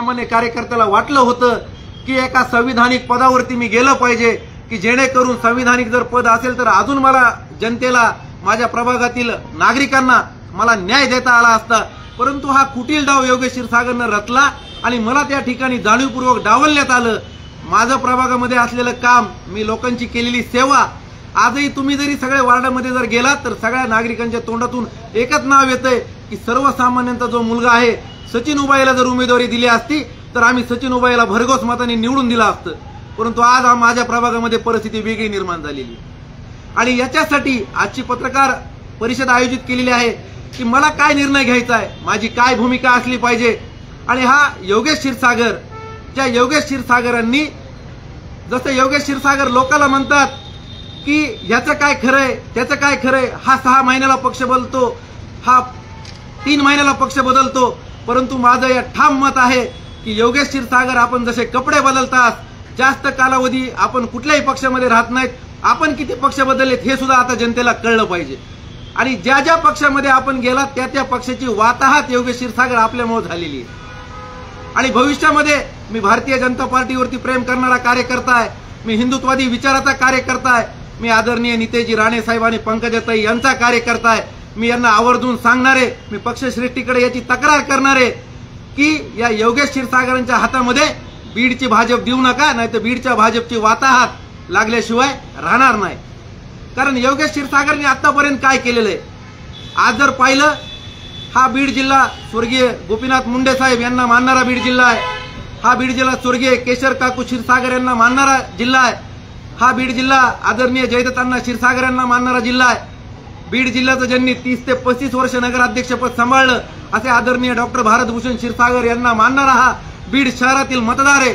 सामान्य कार्यकर्त्याला वाटलं होतं की एका संविधानिक पदावरती मी गेलं पाहिजे, की जेणेकरून संविधानिक जर पद असेल तर अजून मला जनतेला, माझ्या प्रभागातील नागरिकांना मला न्याय देता आला असता। परंतु हा कुटील डाव योगेश क्षीरसागरनं रचला आणि मला त्या ठिकाणी जाणीवपूर्वक डावलण्यात आलं। माझं प्रभागामध्ये असलेलं काम, मी लोकांची केलेली सेवा, आजही तुम्ही जरी सगळ्या वार्डामध्ये जर गेलात तर सगळ्या नागरिकांच्या तोंडातून एकच नाव येतंय की सर्वसामान्यांचा जो मुलगा आहे सचिन उबाईला जर उमेदवारी दिली असती तर आम्ही सचिन उबाईला भरघोस मतांनी निवडून दिलं असतं। परंतु आज माझ्या प्रभागामध्ये परिस्थिती वेगळी निर्माण झालेली आणि याच्यासाठी आजची पत्रकार परिषद आयोजित केलेली आहे की मला काय निर्णय घ्यायचा आहे, माझी काय भूमिका असली पाहिजे। आणि हा योगेश क्षीरसागर, ज्या योगेश क्षीरसागरांनी, जसं योगेश क्षीरसागर लोकांना म्हणतात की ह्याचं काय खरंय त्याचं काय खरंय, हा 6 महिन्याला पक्ष बदलतो, हा 3 महिन्याला पक्ष बदलतो, परंतु माझं या ठाम मत आहे की योगेश क्षीरसागर आपण जसे कपडे बदलतात, जास्त कालावधी आपण कुठल्याही पक्षामध्ये राहत नाहीत, आपण किती पक्ष बदललेत हे सुद्धा आता जनतेला कळलं पाहिजे। आणि ज्या ज्या पक्षामध्ये आपण गेलात त्या त्या पक्षाची वाताहत योगेश क्षीरसागर आपल्यामुळे झालेली आहे। आणि भविष्यामध्ये मी भारतीय जनता पार्टीवरती प्रेम करणारा कार्यकर्ता आहे, मी हिंदुत्ववादी विचाराचा कार्यकर्ता आहे, मी आदरणीय नितेजी राणे साहेब आणि पंकजाताई यांचा कार्यकर्ता आहे। मी यांना आवर्जून सांगणारे, मी पक्षश्रेष्ठीकडे याची तक्रार करणारे की या योगेश क्षीरसागरांच्या हातामध्ये बीडची भाजप देऊ नका, नाहीतर बीडच्या भाजपची वाताहत लागल्याशिवाय राहणार नाही। कारण योगेश क्षीरसागरने आतापर्यंत काय केलेलं आहे, आज जर पाहिलं, हा बीड जिल्हा स्वर्गीय गोपीनाथ मुंडे साहेब यांना मानणारा बीड जिल्हा आहे, हा बीड जिल्हा स्वर्गीय केशर काकू क्षीरसागर यांना मानणारा जिल्हा आहे, हा बीड जिल्हा आदरणीय जयदत्तांना क्षीरसागर यांना मानणारा जिल्हा आहे। बीड जिल्ह्याचं ज्यांनी 30 ते 35 वर्ष नगराध्यक्षपद सांभाळलं असे आदरणीय डॉक्टर भारतभूषण क्षीरसागर यांना मानणारा हा बीड शहरातील मतदार आहे।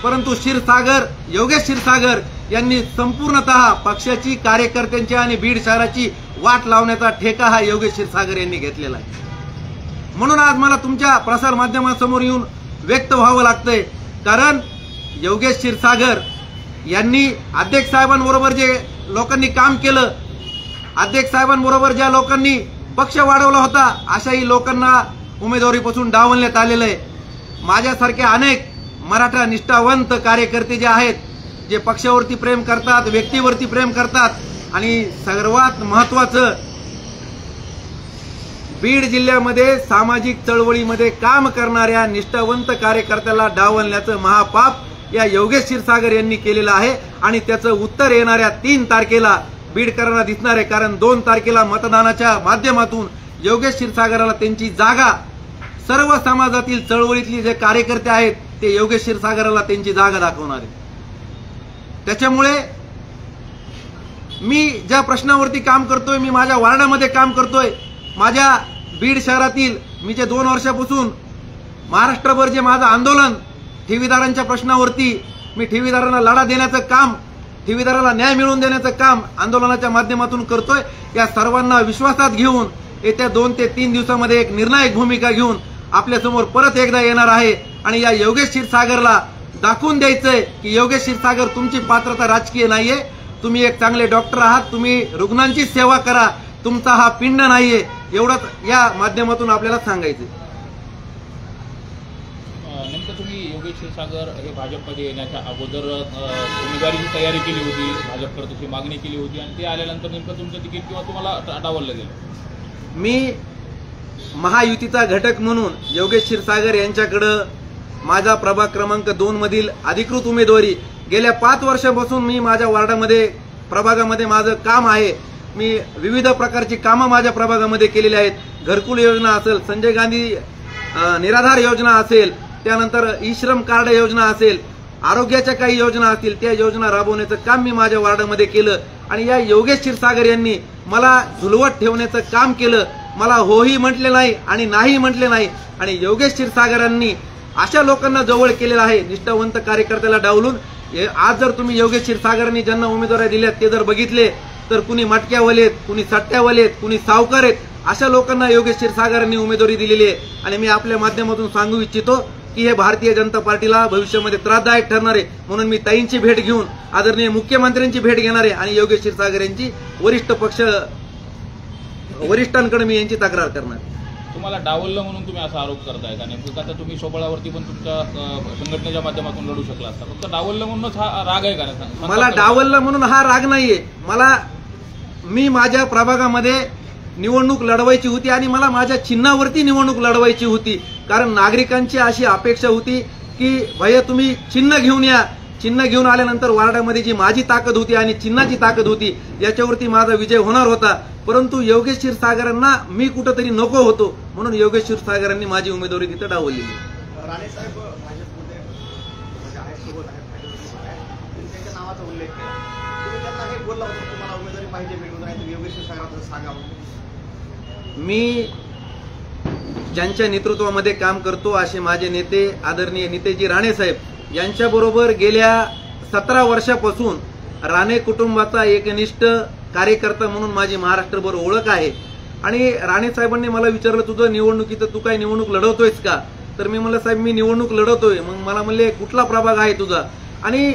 परंतु क्षीरसागर, योगेश क्षीरसागर यांनी संपूर्णतः पक्षाची, कार्यकर्त्यांची आणि बीड शहराची वाट लावण्याचा ठेका हा योगेश क्षीरसागर यांनी घेतलेला आहे। म्हणून आज मला तुमच्या प्रसार माध्यमांसमोर येऊन व्यक्त व्हावं लागतंय, कारण योगेश क्षीरसागर यांनी अध्यक्ष साहेबांबरोबर जे लोकांनी काम केलं, अध्यक्ष साहेबांबरोबर ज्या लोकांनी पक्ष वाढवला होता, अशाही लोकांना उमेदवारीपासून डावलण्यात आलेलं आहे। माझ्यासारख्या अनेक मराठा निष्ठावंत कार्यकर्ते जे आहेत, जे पक्षावरती प्रेम करतात, व्यक्तीवरती प्रेम करतात, आणि सर्वात महत्वाचं बीड जिल्ह्यामध्ये सामाजिक चळवळीमध्ये काम करणाऱ्या निष्ठावंत कार्यकर्त्याला डावलण्याचं महापाप या योगेश क्षीरसागर यांनी केलेलं आहे। आणि त्याचं उत्तर येणाऱ्या 3 तारखेला बीडकरांना दिसणार आहे, कारण 2 तारखेला मतदानाच्या माध्यमातून योगेश क्षीरसागराला त्यांची जागा, सर्व समाजातील चळवळीतले जे कार्यकर्ते आहेत ते योगेश क्षीरसागराला त्यांची जागा दाखवणार आहे। त्याच्यामुळे मी ज्या प्रश्नावरती काम करतोय, मी माझ्या वार्डामध्ये काम करतोय, माझ्या बीड शहरातील मी जे 2 वर्षापासून महाराष्ट्रभर जे माझं आंदोलन ठेवीदारांच्या प्रश्नावरती, मी ठेवीदारांना लढा देण्याचं काम, ठेवीदाराला न्याय मिळवून देण्याचं काम आंदोलनाच्या माध्यमातून करतोय। या सर्वांना विश्वासात घेऊन येत्या 2 ते 3 दिवसामध्ये एक निर्णायक भूमिका घेऊन आपल्यासमोर परत एकदा येणार आहे आणि या योगेश क्षीरसागरला दाखवून द्यायचंय की योगेश क्षीरसागर तुमची पात्रता राजकीय नाहीये, तुम्ही एक चांगले डॉक्टर आहात, तुम्ही रुग्णांची सेवा करा, तुमचा हा पिंड नाहीये, एवढंच या माध्यमातून आपल्याला सांगायचंय। नेमकं तुम्ही योगेश क्षीरसागर हे भाजपमध्ये येण्याच्या अगोदर उमेदवारीची तयारी केली होती, भाजपकडे तशी मागणी केली होती, आणि ते आल्यानंतर नेमकं तुमचं तिकीट किंवा तुम्हाला डावललं गेलं? मी महायुतीचा घटक म्हणून योगेश क्षीरसागर यांच्याकडे माझा प्रभाग क्रमांक 2 मधील अधिकृत उमेदवारी, गेल्या 5 वर्षापासून मी माझ्या वार्डामध्ये, प्रभागामध्ये माझं काम आहे, मी विविध प्रकारची कामं माझ्या प्रभागामध्ये केलेली आहेत। घरकुल योजना असेल, संजय गांधी निराधार योजना असेल, त्यानंतर ई श्रम कार्ड योजना असेल, आरोग्याच्या काही योजना असतील, त्या योजना राबवण्याचं काम मी माझ्या वार्डामध्ये केलं। आणि या योगेश क्षीरसागर यांनी मला झुलवत ठेवण्याचं काम केलं, मला होही म्हटले नाही आणि नाही म्हटले नाही। आणि योगेश क्षीरसागरांनी अशा लोकांना जवळ केलेलं आहे, निष्ठावंत कार्यकर्त्याला डावलून। आज जर तुम्ही योगेश क्षीरसागरांनी ज्यांना उमेदवारी दिल्यात ते जर बघितले तर कुणी मटक्यावालेत, कुणी सट्ट्यावालेत, कुणी सावकार आहेत, अशा लोकांना योगेश क्षीरसागरांनी उमेदवारी दिलेली आहे। आणि मी आपल्या माध्यमातून सांगू इच्छितो की हे भारतीय जनता पार्टीला भविष्यामध्ये त्रासदायक ठरणार आहे। म्हणून मी ताईंची भेट घेऊन, आदरणीय मुख्यमंत्र्यांची भेट घेणार आहे आणि योगेश क्षीरसागर यांची वरिष्ठांकडे मी यांची तक्रार करणार। तुम्हाला डावललं म्हणून तुम्ही असा आरोप करताय का? नेमकं आता तुम्ही सोबळावरती पण तुमच्या संघटनेच्या माध्यमातून लढू शकला असता, फक्त डावललं म्हणूनच हा राग आहे का? मला डावललं म्हणून हा राग नाहीये. मी माझ्या प्रभागामध्ये निवडणूक लढवायची होती आणि मला माझ्या चिन्हावरती निवडणूक लढवायची होती. कारण नागरिकांची अशी अपेक्षा होती की भैया तुम्ही चिन्ह घेऊन या. चिन्ह घेऊन आल्यानंतर वार्डामध्ये जी माझी ताकद होती आणि चिन्हाची ताकद होती याच्यावरती माझा विजय होणार होता. परंतु योगेश क्षीरसागरांना मी कुठंतरी नको होतो म्हणून योगेश क्षीरसागरांनी माझी उमेदवारी तिथे डावलली. राणे साहेब भाजपमध्ये म्हणजे आहेत सोबत आहेत, त्यांच्या नावाचा उल्लेख केला. तुम्ही त्यांना हे बोलला होता तुम्हाला उमेदवारी पाहिजे भेटून नाही तर योगेश क्षीरसागरांचं सांगावं. मी ज्यांच्या नेतृत्वामध्ये काम करतो असे माझे नेते आदरणीय नितेशजी राणे साहेब यांच्याबरोबर गेल्या 17 वर्षापासून राणे कुटुंबाचा एकनिष्ठ कार्यकर्ता म्हणून माझी महाराष्ट्रभर ओळख आहे. आणि राणे साहेबांनी मला विचारलं तुझं निवडणुकीत तू काय निवडणूक लढवतोयस का? तर मी म्हणलं साहेब मी निवडणूक लढवतोय. मग मला म्हणले कुठला प्रभाग आहे तुझा? आणि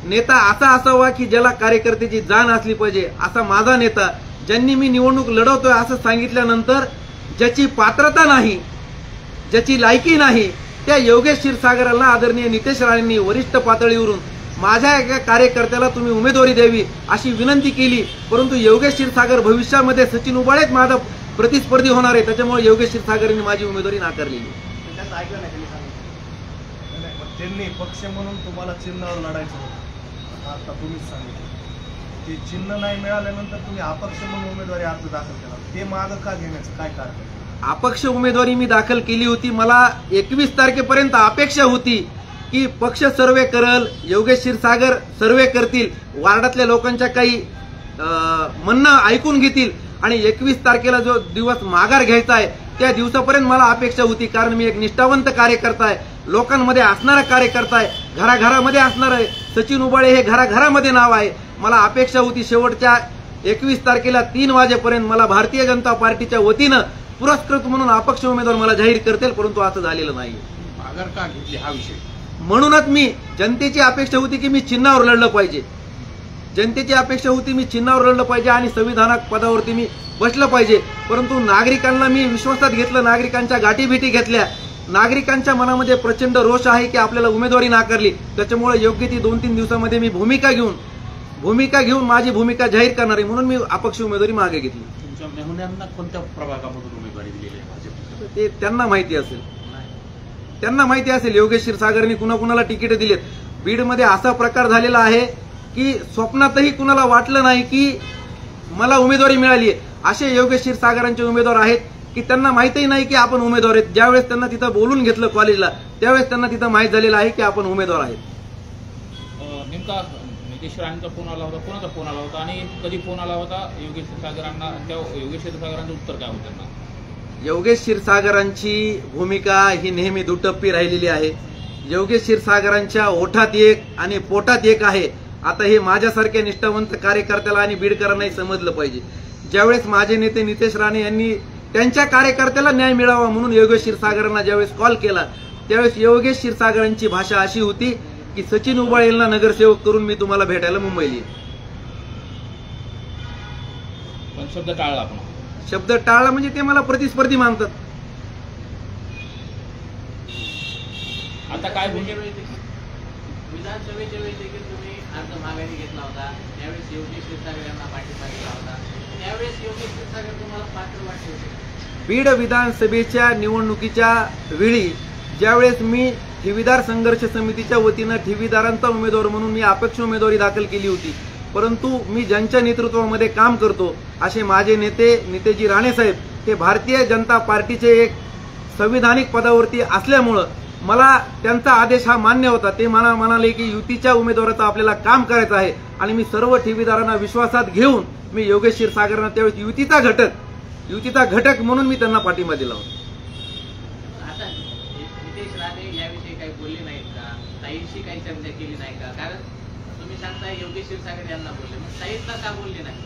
नेता असा असावा की ज्याला कार्यकर्त्याची जाण असली पाहिजे असा माझा नेता. ज्यांनी मी निवडणूक लढवतोय असं सांगितल्यानंतर ज्याची पात्रता नाही, ज्याची लायकी नाही त्या योगेश क्षीरसागराला आदरणीय नितेश राणेंनी वरिष्ठ पातळीवरून माझ्या एका कार्यकर्त्याला तुम्ही उमेदवारी द्यावी अशी विनंती केली. परंतु योगेश क्षीरसागर भविष्यामध्ये सचिन उबाळेच माझा प्रतिस्पर्धी होणार आहे, त्याच्यामुळे योगेश क्षीरसागरांनी माझी उमेदवारी नाकारलेली. त्यांचं ऐकलं नाही त्यांनी सांगितलं. त्यांनी पक्ष म्हणून तुम्हाला चिन्हावर लढायचं होतं, आता तुम्हीच सांगितलं ते चिन्ह नाही मिळाल्यानंतर तुम्ही अपक्ष म्हणून उमेदवारी अर्ज दाखल केला. ते मागं का घेण्याचं काय कारण? अपक्ष उमेदवारी मी दाखल केली होती. मला 21 तारखेपर्यंत अपेक्षा होती की पक्ष सर्वे करल, योगेश क्षीरसागर सर्वे करतील, वार्डातल्या लोकांच्या काही म्हणणं ऐकून घेतील आणि 21 तारखेला जो दिवस माघार घ्यायचा आहे त्या दिवसापर्यंत मला अपेक्षा होती. कारण मी एक निष्ठावंत कार्यकर्ता आहे, लोकांमध्ये असणारा कार्यकर्ता आहे, घराघरामध्ये असणार आहे. सचिन उबाळे हे घराघरामध्ये नाव आहे. मला अपेक्षा होती शेवटच्या 21 तारखेला 3 वाजेपर्यंत मला भारतीय जनता पार्टीच्या वतीनं पुरस्कृत म्हणून अपक्ष उमेदवार मला जाहीर करतील, परंतु असं झालेलं नाही. माघार का घेतली हा विषय? म्हणूनच मी जनतेची अपेक्षा होती की मी चिन्हावर लढलं पाहिजे. जनतेची अपेक्षा होती मी चिन्हावर लढलं पाहिजे आणि संविधानात पदावरती मी बसलं पाहिजे. परंतु नागरिकांना मी विश्वासात घेतलं, नागरिकांच्या गाठीभेटी घेतल्या. नागरिकांच्या मनामध्ये प्रचंड रोष आहे की आपल्याला उमेदवारी नाकारली. त्याच्यामुळे योग्य ती 2-3 दिवसामध्ये मी भूमिका घेऊन माझी भूमिका जाहीर करणार आहे म्हणून मी अपक्ष उमेदवारी मागे घेतली. तुमच्या मेहुण्यांना कोणत्या प्रभागामधून उमेदवारी दिलेली आहे भाजप? ते त्यांना माहिती असेल. योगेश क्षीरसागरनी कुणाकुणाला तिकीट दिलेत. बीडमध्ये असा प्रकार झालेला आहे की स्वप्नातही कुणाला वाटलं नाही की मला उमेदवारी मिळाली आहे. असे योगेश क्षीरसागरांचे उमेदवार आहेत की त्यांना माहितही नाही की आपण उमेदवार आहेत. ज्यावेळेस त्यांना तिथं बोलून घेतलं कॉलेजला त्यावेळेस त्यांना तिथं माहीत झालेलं आहे की आपण उमेदवार आहेत. नेमका नितेश राणेंचा फोन आला होता, कोणाचा फोन आला होता आणि कधी फोन आला होता योगेश क्षीरसागरांना? त्या योगेश क्षीरसागरांचं उत्तर काय होतं त्यांना? योगेश क्षीरसागरांची भूमिका ही नेहमी दुटप्पी राहिलेली आहे. योगेश क्षीरसागरांच्या ओठात एक आणि पोटात एक आहे. आता हे माझ्यासारख्या निष्ठावंत कार्यकर्त्याला आणि बीडकरांनाही समजलं पाहिजे. ज्यावेळेस माझे नेते नितेश राणे यांनी त्यांच्या कार्यकर्त्याला न्याय मिळावा म्हणून योगेश क्षीरसागरांना ज्यावेळेस कॉल केला त्यावेळेस योगेश क्षीरसागरांची भाषा अशी होती की सचिन उबाळेंना नगरसेवक करून मी तुम्हाला भेटायला मुंबईला येईन. पण शब्द टाळला आपण. शब्द टाळला म्हणजे ते मला प्रतिस्पर्धी मानतात. आता काय विधानसभेच्या वेळी देखील तुम्ही अर्ज माघारी घेतला होता, त्यावेळेस योगेश क्षीरसागर यांना पाठिंबा दिला होता. त्यावेळेस योगेश क्षीरसागर तुम्हाला पात्र वाटले होते? बीड विधानसभेच्या निवडणुकीच्या वेळी ज्यावेळेस मी ठेवीदार संघर्ष समितीच्या वतीनं ठेवीदारांचा उमेदवार म्हणून मी अपक्ष उमेदवारी दाखल केली होती. परंतु मी ज्यांच्या नेतृत्वामध्ये काम करतो असे माझे नेते नितेशजी राणे साहेब हे भारतीय जनता पार्टीचे एक संविधानिक पदावरती असल्यामुळं मला त्यांचा आदेश हा मान्य होता. ते मला म्हणाले की युतीच्या उमेदवाराचं आपल्याला काम करायचं आहे आणि मी सर्व ठेवीदारांना विश्वासात घेऊन मी योगेश क्षीरसागरांना त्यावेळेस युतीचा घटक म्हणून मी त्यांना पाठिंबा दिला होता. आता नितेश राणे याविषयी काही बोलले नाहीत का? ताईंशी काही चर्चा केली नाही का? कारण तुम्ही सांगताय योगेश क्षीरसागर यांना बोलले, मग ताईंना का बोलले नाही?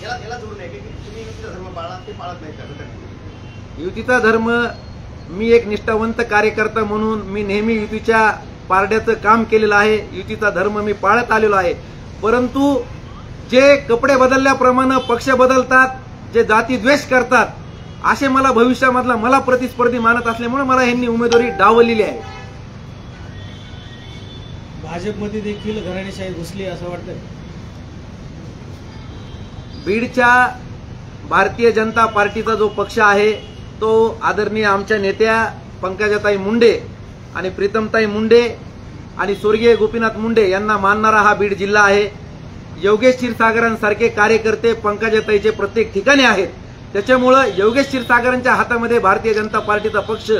याला जोडून आहे की तुम्ही युतीचा धर्म पाळा ते पाळत नाही का? युतीचा धर्म मी एक निष्ठावंत कार्यकर्ता म्हणून मी नेहमी युतीच्या पारड्याचं काम केलेलं आहे. युतीचा धर्म मी पाळत आलेलो आहे. परंतु जे कपडे बदलल्याप्रमाणे पक्ष बदलतात, जे जाती द्वेष करतात असे मला भविष्यामधला मला प्रतिस्पर्धी मानत असल्यामुळे मला यांनी उमेदवारी डावललेली आहे. भाजपमध्ये देखील घराणेशाही घुसली असं वाटतं. बीडच्या भारतीय जनता पार्टीचा जो पक्ष आहे तो आदरणीय आमच्या नेत्या पंकजाताई मुंडे आणि प्रीतमताई मुंडे आणि स्वर्गीय गोपीनाथ मुंडे यांना मानणारा हा बीड जिल्हा आहे. योगेश क्षीरसागरांसारखे कार्यकर्ते पंकजाताईचे प्रत्येक ठिकाणी आहेत. त्याच्यामुळं योगेश क्षीरसागरांच्या हातामध्ये भारतीय जनता पार्टीचा पक्ष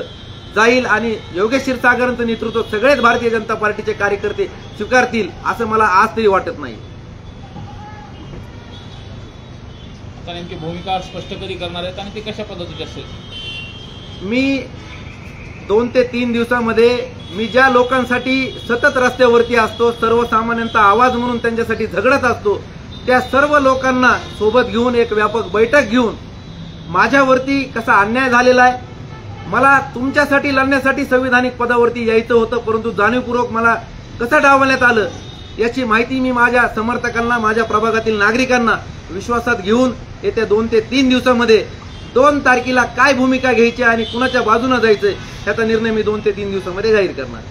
जाईल आणि योगेश क्षीरसागरांचं नेतृत्व सगळेच भारतीय जनता पार्टीचे कार्यकर्ते स्वीकारतील असं मला आज तरी वाटत नाही. आता नेमकी भूमिका स्पष्ट कधी करणार आहेत आणि ती कशा पद्धतीची असेल? मी 2 ते 3 दिवसामध्ये मी ज्या लोकांसाठी सतत रस्त्यावरती असतो, सर्वसामान्यांचा आवाज म्हणून त्यांच्यासाठी झगडत असतो, त्या सर्व लोकांना सोबत घेऊन एक व्यापक बैठक घेऊन माझ्यावरती कसा अन्याय झालेला आहे, मला तुमच्यासाठी लढण्यासाठी संविधानिक पदावरती यायचं होतं परंतु जाणीवपूर्वक मला कसं डावलण्यात आलं याची माहिती मी माझ्या समर्थकांना, माझ्या प्रभागातील नागरिकांना विश्वासात घेऊन येत्या 2 ते 3 दिवसामध्ये 2 तारखेला काय भूमिका घ्यायची आणि कुणाच्या बाजूने जायचं याचा निर्णय मी 2 ते 3 दिवसामध्ये जाहीर करणार.